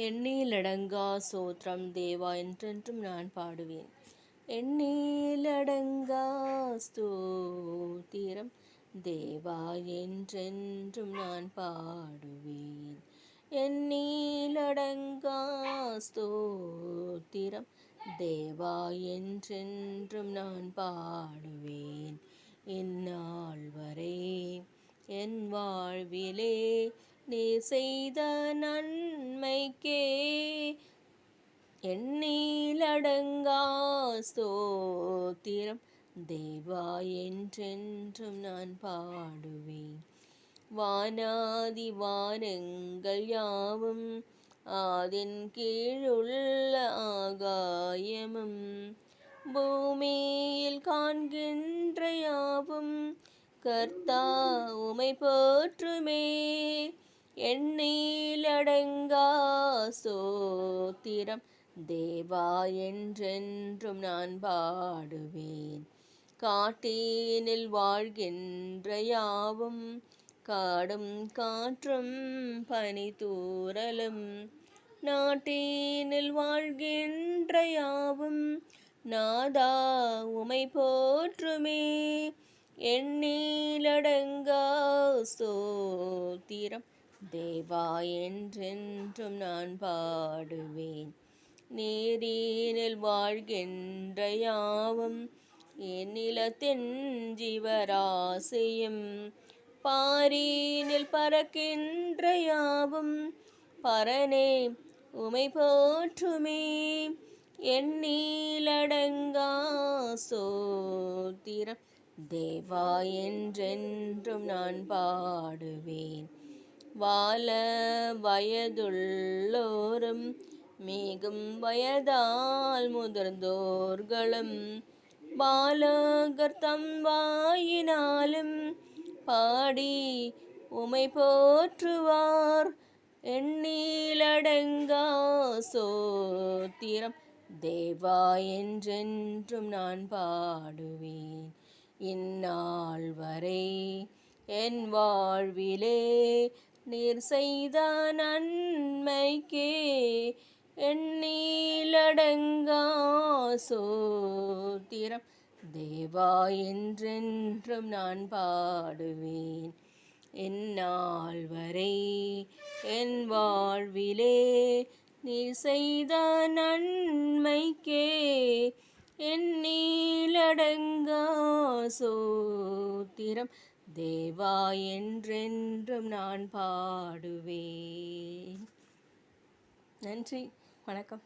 எண்ணிலடங்கா சோத்திரம் தேவா என்றென்றும் நான் பாடுவேன். எண்ணிலடங்கா ஸ்தோத்திரம் தேவா என்றென்றும் நான் பாடுவேன். எண்ணிலடங்கா ஸ்தோத்திரம் தேவா என்றென்றும் நான் பாடுவேன். இந்நாள் வரை என் வாழ்விலே நீர் செய்த நன்மைக்கே எண்ணிலடங்கா ஸ்தோத்திரம் தேவா என்றென்றும் நான் பாடுவேன். வானாதி வானங்கள் யாவும் ஆதின் கீழுள்ள ஆகாயமும் பூமியில் காண்கின்ற யாவும் கர்த்தா உமை போற்றுமே. எண்ணிலடங்கா ஸ்தோத்திரம் தேவா என்றென்றும் நான் பாடுவேன். காட்டினில் வாழ்கின்ற யாவும் காடும் காற்றும் பனித்தூறலும் நாட்டினில் வாழ்கின்ற யாவும் நாதா உமை போற்றுமே. எண்ணிலடங்கா ஸ்தோத்திரம் தேவா என்றென்றும் நான் பாடுவேன். நீரினில் வாழ்கின்ற யாவும் எந்நிலத்தின் ஜீவராசியும் பாரினில் பறக்கின்ற யாவும் பரனே உமை போற்றுமே. எண்ணிலடங்கா ஸ்தோத்திரம் தேவா என்றென்றும் நான் பாடுவேன். வால வயதுள்ளோரும் மிகும் வயதால் முதிர்ந்தோர்களும் பாலகர் தம் வாயினாலும் பாடி உமை போற்றுவார். எண்ணிலடங்கா ஸ்தோத்திரம் தேவா என்றென்றும் நான் பாடுவேன். இந்நாள் வரை என் வாழ்விலே நீர் செய்த நன்மைக்கே எண்ணிலடங்கா ஸ்தோத்திரம் தேவா என்றென்றும் நான் பாடுவேன். இந்நாள் வரை என் வாழ்விலே நீர் செய்த நன்மைக்கே எண்ணிலடங்கா ஸ்தோத்திரம் தேவா என்றென்றும் நான் பாடுவேன். நன்றி, வணக்கம்.